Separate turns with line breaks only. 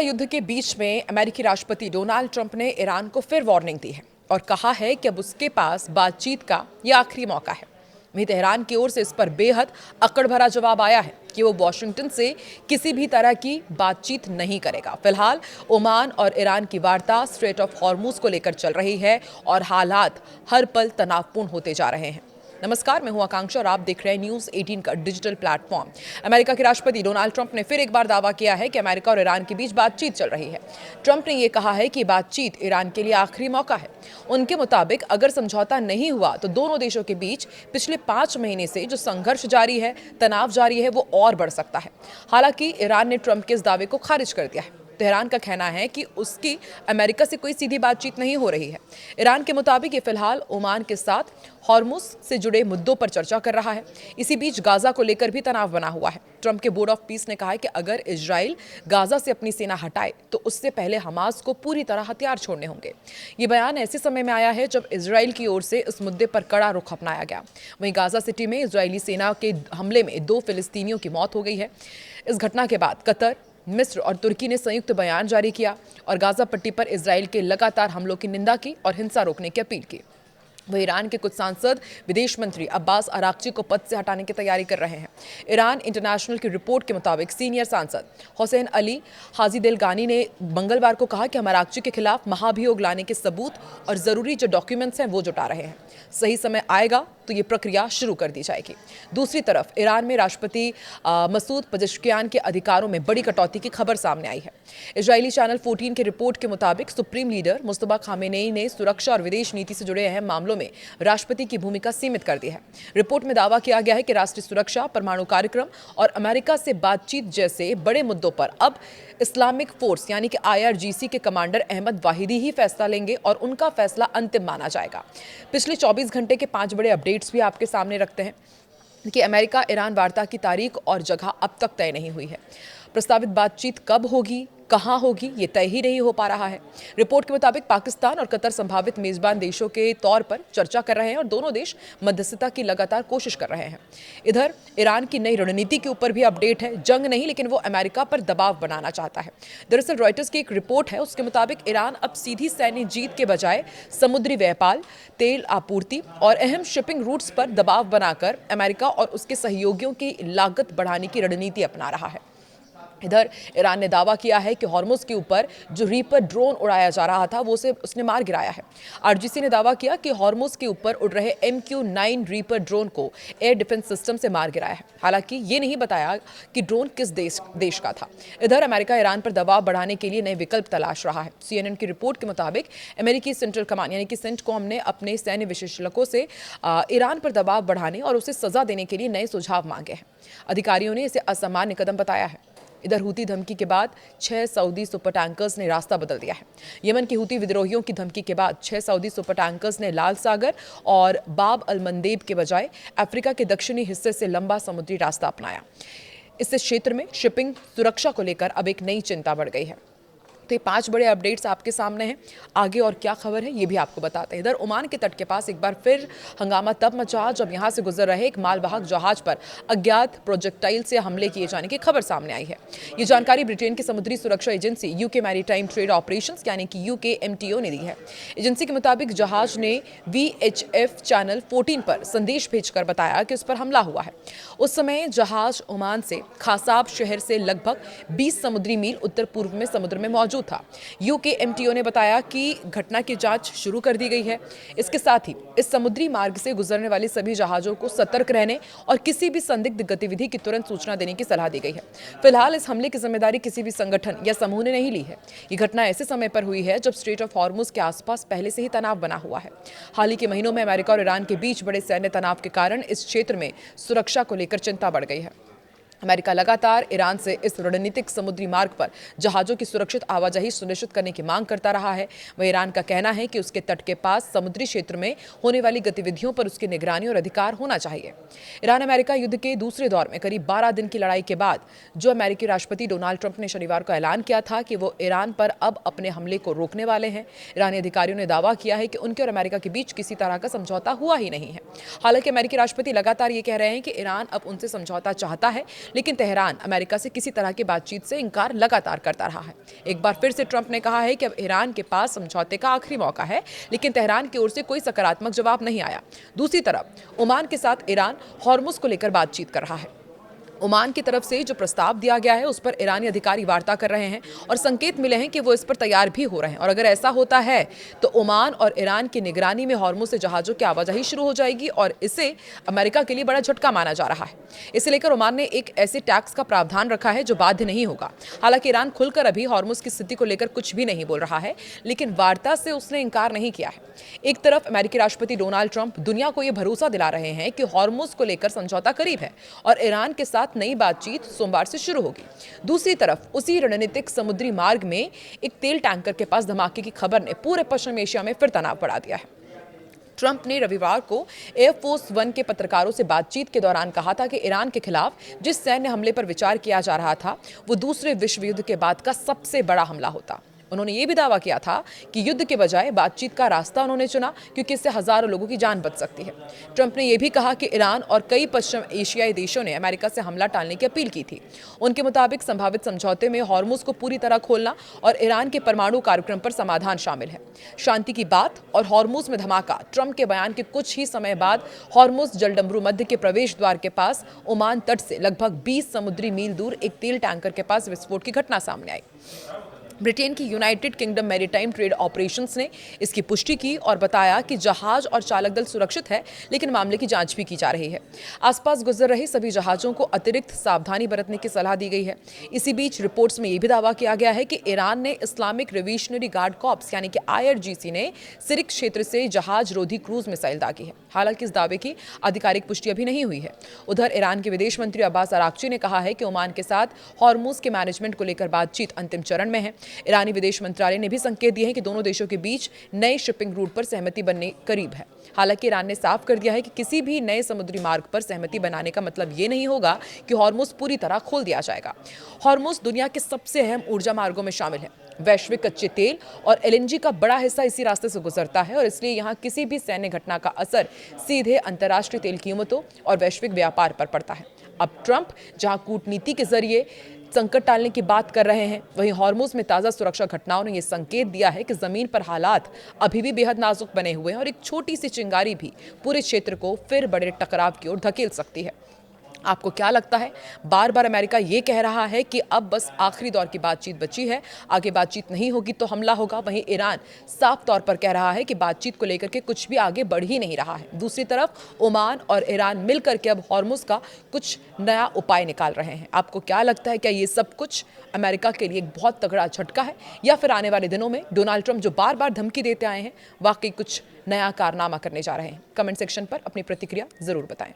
युद्ध के बीच में अमेरिकी राष्ट्रपति डोनाल्ड ट्रंप ने ईरान को फिर वार्निंग दी है और कहा है कि अब उसके पास बातचीत का यह आखिरी मौका है। वहीं तेहरान की ओर से इस पर बेहद अकड़ भरा जवाब आया है कि वो वॉशिंगटन से किसी भी तरह की बातचीत नहीं करेगा। फिलहाल ओमान और ईरान की वार्ता स्ट्रेट ऑफ हॉर्मुज को लेकर चल रही है और हालात हर पल तनावपूर्ण होते जा रहे हैं। नमस्कार, मैं हूं आकांक्षा और आप देख रहे हैं न्यूज़ 18 का डिजिटल प्लेटफॉर्म। अमेरिका के राष्ट्रपति डोनाल्ड ट्रंप ने फिर एक बार दावा किया है कि अमेरिका और ईरान के बीच बातचीत चल रही है। ट्रंप ने यह कहा है कि बातचीत ईरान के लिए आखिरी मौका है। उनके मुताबिक अगर समझौता नहीं हुआ तो दोनों देशों के बीच पिछले 5 महीने से जो संघर्ष जारी है, तनाव जारी है, वो और बढ़ सकता है। हालांकि ईरान ने ट्रंप के इस दावे को खारिज कर दिया है। तेहरान का कहना है कि उसकी अमेरिका से कोई सीधी बातचीत नहीं हो रही है। ईरान के मुताबिक ये फिलहाल ओमान के साथ हॉर्मुज से जुड़े मुद्दों पर चर्चा कर रहा है। इसी बीच गाजा को लेकर भी तनाव बना हुआ है। ट्रंप के बोर्ड ऑफ पीस ने कहा है कि अगर इजराइल गाजा से अपनी सेना हटाए तो उससे पहले हमास को पूरी तरह हथियार छोड़ने होंगे। ये बयान ऐसे समय में आया है जब इजराइल की ओर से इस मुद्दे पर कड़ा रुख अपनाया गया। वहीं गाजा सिटी में इजरायली सेना के हमले में 2 फिलिस्तीनियों की मौत हो गई है। इस घटना के बाद कतर, मिस्र और तुर्की ने संयुक्त बयान जारी किया और गाजा पट्टी पर इजराइल के लगातार हमलों की निंदा की और हिंसा रोकने की अपील की। वह ईरान के कुछ सांसद विदेश मंत्री अब्बास अराक्ची को पद से हटाने की तैयारी कर रहे हैं। ईरान इंटरनेशनल की रिपोर्ट के मुताबिक सीनियर सांसद हुसैन अली हाजीदेलगानी ने मंगलवार को कहा कि हम अराक्ची के खिलाफ महाभियोग लाने के सबूत और जरूरी जो डॉक्यूमेंट्स हैं वो जुटा रहे हैं। सही समय आएगा तो ये प्रक्रिया शुरू कर दी जाएगी। दूसरी तरफ ईरान में राष्ट्रपति मसूद पजेश्कियान के अधिकारों में बड़ी कटौती की खबर सामने आई है। इजरायली चैनल 14 की रिपोर्ट के मुताबिक सुप्रीम लीडर मुस्तफा खामेनेई ने सुरक्षा और विदेश नीति से जुड़े अहम मामलों में राष्ट्रपति की भूमिका सीमित कर दी है। रिपोर्ट में दावा किया गया है कि राष्ट्रीय सुरक्षा, परमाणु कार्यक्रम और अमेरिका से बातचीत जैसे बड़े मुद्दों पर अब इस्लामिक फोर्स यानी कि IRGC के कमांडर अहमद वाहिदी ही फैसला लेंगे और उनका फैसला अंतिम माना जाएगा। पिछले 24 घंटे के 5 बड़े अपडेट्स भी आपके सामने रखते हैं कि अमेरिका ईरान वार्ता की तारीख और जगह अब तक तय नहीं हुई है। प्रस्तावित बातचीत कब होगी, कहां होगी, ये तय ही नहीं हो पा रहा है। रिपोर्ट के मुताबिक पाकिस्तान और कतर संभावित मेजबान देशों के तौर पर चर्चा कर रहे हैं और दोनों देश मध्यस्थता की लगातार कोशिश कर रहे हैं। इधर ईरान की नई रणनीति के ऊपर भी अपडेट है। जंग नहीं, लेकिन वो अमेरिका पर दबाव बनाना चाहता है। दरअसल रॉयटर्स की एक रिपोर्ट है, उसके मुताबिक ईरान अब सीधी सैन्य जीत के बजाय समुद्री व्यापार, तेल आपूर्ति और अहम शिपिंग रूट्स पर दबाव बनाकर अमेरिका और उसके सहयोगियों की लागत बढ़ाने की रणनीति अपना रहा है। इधर ईरान ने दावा किया है कि हॉर्मुज के ऊपर जो रीपर ड्रोन उड़ाया जा रहा था वो उसने मार गिराया है। RGC ने दावा किया कि हॉर्मुज के ऊपर उड़ रहे MQ-9 रीपर ड्रोन को एयर डिफेंस सिस्टम से मार गिराया है। हालांकि ये नहीं बताया कि ड्रोन किस देश का था। इधर अमेरिका ईरान पर दबाव बढ़ाने के लिए नए विकल्प तलाश रहा है। CNN की रिपोर्ट के मुताबिक अमेरिकी सेंट्रल कमांड यानी कि सेंटकॉम ने अपने सैन्य विशेषज्ञों से ईरान पर दबाव बढ़ाने और उसे सजा देने के लिए नए सुझाव मांगे हैं। अधिकारियों ने इसे असामान्य कदम बताया है। इधर हूती धमकी के बाद 6 सऊदी सुपर टैंकर्स ने रास्ता बदल दिया है। यमन की हूती विद्रोहियों की धमकी के बाद 6 सऊदी सुपर टैंकर्स ने लाल सागर और बाब अल मंदेब के बजाय अफ्रीका के दक्षिणी हिस्से से लंबा समुद्री रास्ता अपनाया। इससे क्षेत्र में शिपिंग सुरक्षा को लेकर अब एक नई चिंता बढ़ गई है। तो ये 5 बड़े अपडेट्स आपके सामने हैं। आगे और क्या खबर है ये भी आपको बताते हैं। इधर ओमान के तट के पास एक बार फिर हंगामा तब मचा जब यहां से गुजर रहे एक मालवाहक जहाज पर अज्ञात प्रोजेक्टाइल से हमले किए जाने की खबर सामने आई है। ये जानकारी ब्रिटेन की समुद्री सुरक्षा agency UK maritime trade operations यानी कि UKMTO ने दी है। एजेंसी के मुताबिक जहाज ने VHF चैनल 14 पर संदेश भेजकर बताया कि उस पर हमला हुआ है। उस समय जहाज ओमान से खासाब शहर से लगभग 20 समुद्री मील उत्तर पूर्व में समुद्र में मौजूद था। UKMTO ने बताया कि घटना की जांच शुरू कर दी गई है। इसके साथ ही इस समुद्री मार्ग से गुजरने वाले सभी जहाजों को सतर्क रहने और किसी भी संदिग्ध गतिविधि की तुरंत सूचना देने की सलाह दी गई है। फिलहाल इस हमले की जिम्मेदारी किसी भी संगठन या समूह ने नहीं ली है। ये घटना ऐसे समय पर हुई है जब स्ट्रेट ऑफ हॉर्मुज के आसपास पहले से ही तनाव बना हुआ है। हाल ही के महीनों में अमेरिका और ईरान के बीच बड़े सैन्य तनाव के कारण इस क्षेत्र में सुरक्षा को लेकर चिंता बढ़ गई है। अमेरिका लगातार ईरान से इस रणनीतिक समुद्री मार्ग पर जहाजों की सुरक्षित आवाजाही सुनिश्चित करने की मांग करता रहा है। वह ईरान का कहना है कि उसके तट के पास समुद्री क्षेत्र में होने वाली गतिविधियों पर उसकी निगरानी और अधिकार होना चाहिए। ईरान अमेरिका युद्ध के दूसरे दौर में करीब 12 दिन की लड़ाई के बाद जो अमेरिकी राष्ट्रपति डोनाल्ड ट्रंप ने शनिवार को ऐलान किया था कि वो ईरान पर अब अपने हमले को रोकने वाले हैं। ईरानी अधिकारियों ने दावा किया है कि उनके और अमेरिका के बीच किसी तरह का समझौता हुआ ही नहीं है। हालांकि अमेरिकी राष्ट्रपति लगातार ये कह रहे हैं कि ईरान अब उनसे समझौता चाहता है, लेकिन तेहरान अमेरिका से किसी तरह की बातचीत से इनकार लगातार करता रहा है। एक बार फिर से ट्रंप ने कहा है कि अब ईरान के पास समझौते का आखिरी मौका है, लेकिन तेहरान की ओर से कोई सकारात्मक जवाब नहीं आया। दूसरी तरफ ओमान के साथ ईरान हॉर्मुज को लेकर बातचीत कर रहा है। ओमान की तरफ से जो प्रस्ताव दिया गया है उस पर ईरानी अधिकारी वार्ता कर रहे हैं और संकेत मिले हैं कि वो इस पर तैयार भी हो रहे हैं। और अगर ऐसा होता है तो ओमान और ईरान की निगरानी में हॉर्मुज से जहाजों की आवाजाही शुरू हो जाएगी और इसे अमेरिका के लिए बड़ा झटका माना जा रहा है। इसे लेकर ओमान ने एक ऐसे टैक्स का प्रावधान रखा है जो बाध्य नहीं होगा। हालांकि ईरान खुलकर अभी हॉर्मुज की स्थिति को लेकर कुछ भी नहीं बोल रहा है, लेकिन वार्ता से उसने इनकार नहीं किया है। एक तरफ अमेरिकी राष्ट्रपति डोनाल्ड ट्रंप दुनिया को यह भरोसा दिला रहे हैं कि हॉर्मुज को लेकर समझौता करीब है और ईरान के साथ नई बातचीत सोमवार से शुरू होगी। दूसरी तरफ उसी रणनीतिक समुद्री मार्ग में एक तेल टैंकर के पास धमाके की खबर ने पूरे पश्चिम एशिया में फिर तनाव बढ़ा दिया है। ट्रंप ने रविवार को एयरफोर्स वन के पत्रकारों से बातचीत के दौरान कहा था कि ईरान के खिलाफ जिस सैन्य हमले पर विचार किया जा रहा था वो दूसरे विश्व युद्ध के बाद का सबसे बड़ा हमला होता। उन्होंने ये भी दावा किया था कि युद्ध के बजाय बातचीत का रास्ता उन्होंने चुना क्योंकि इससे हजारों लोगों की जान बच सकती है। ट्रंप ने यह भी कहा कि ईरान और कई पश्चिम एशियाई देशों ने अमेरिका से हमला टालने की अपील की थी। उनके मुताबिक संभावित समझौते में हॉर्मुज को पूरी तरह खोलना और ईरान के परमाणु कार्यक्रम पर समाधान शामिल है। शांति की बात और हॉर्मुज में धमाका। ट्रंप के बयान के कुछ ही समय बाद हॉर्मुज जलडमरू मध्य के प्रवेश द्वार के पास ओमान तट से लगभग 20 समुद्री मील दूर एक तेल टैंकर के पास विस्फोट की घटना सामने आई। ब्रिटेन की United kingdom maritime trade operations ने इसकी पुष्टि की और बताया कि जहाज और चालक दल सुरक्षित है, लेकिन मामले की जांच भी की जा रही है। आसपास गुजर रहे सभी जहाजों को अतिरिक्त सावधानी बरतने की सलाह दी गई है। इसी बीच रिपोर्ट्स में यह भी दावा किया गया है कि ईरान ने इस्लामिक रिवोल्यूशनरी गार्ड कॉर्प्स यानी कि IRGC ने सिरिक क्षेत्र से जहाज रोधी क्रूज मिसाइल दागी है। हालांकि इस दावे की आधिकारिक पुष्टि अभी नहीं हुई है। उधर ईरान के विदेश मंत्री अब्बास अराक्ची ने कहा है कि ओमान के साथ हॉर्मुज के मैनेजमेंट को लेकर बातचीत अंतिम चरण में है। ईरानी विदेश मंत्रालय ने भी संकेत दिए हैं कि दोनों देशों के बीच नए शिपिंग रूट पर सहमति बनने करीब है। हालांकि ईरान ने साफ कर दिया है कि किसी भी नए समुद्री मार्ग पर सहमति बनाने का मतलब ये नहीं होगा कि हॉर्मुज पूरी तरह खोल दिया जाएगा। हॉर्मुज दुनिया के सबसे अहम ऊर्जा मार्गों में शामिल है। वैश्विक कच्चे तेल और LNG का बड़ा हिस्सा इसी रास्ते से गुजरता है और इसलिए यहाँ किसी भी सैन्य घटना का असर सीधे अंतर्राष्ट्रीय तेल कीमतों और वैश्विक व्यापार पर पड़ता है। अब ट्रंप जहाँ कूटनीति के जरिए संकट टालने की बात कर रहे हैं, वहीं हॉर्मुज में ताज़ा सुरक्षा घटनाओं ने यह संकेत दिया है कि जमीन पर हालात अभी भी बेहद नाजुक बने हुए हैं और एक छोटी सी चिंगारी भी पूरे क्षेत्र को फिर बड़े टकराव की ओर धकेल सकती है। आपको क्या लगता है? बार बार अमेरिका ये कह रहा है कि अब बस आखिरी दौर की बातचीत बची है, आगे बातचीत नहीं होगी तो हमला होगा। वहीं ईरान साफ तौर पर कह रहा है कि बातचीत को लेकर के कुछ भी आगे बढ़ ही नहीं रहा है। दूसरी तरफ ओमान और ईरान मिलकर के अब हॉर्मुज का कुछ नया उपाय निकाल रहे हैं। आपको क्या लगता है, क्या ये सब कुछ अमेरिका के लिए एक बहुत तगड़ा झटका है या फिर आने वाले दिनों में डोनाल्ड ट्रंप जो बार बार धमकी देते आए हैं वाकई कुछ नया कारनामा करने जा रहे हैं? कमेंट सेक्शन पर अपनी प्रतिक्रिया जरूर बताएं।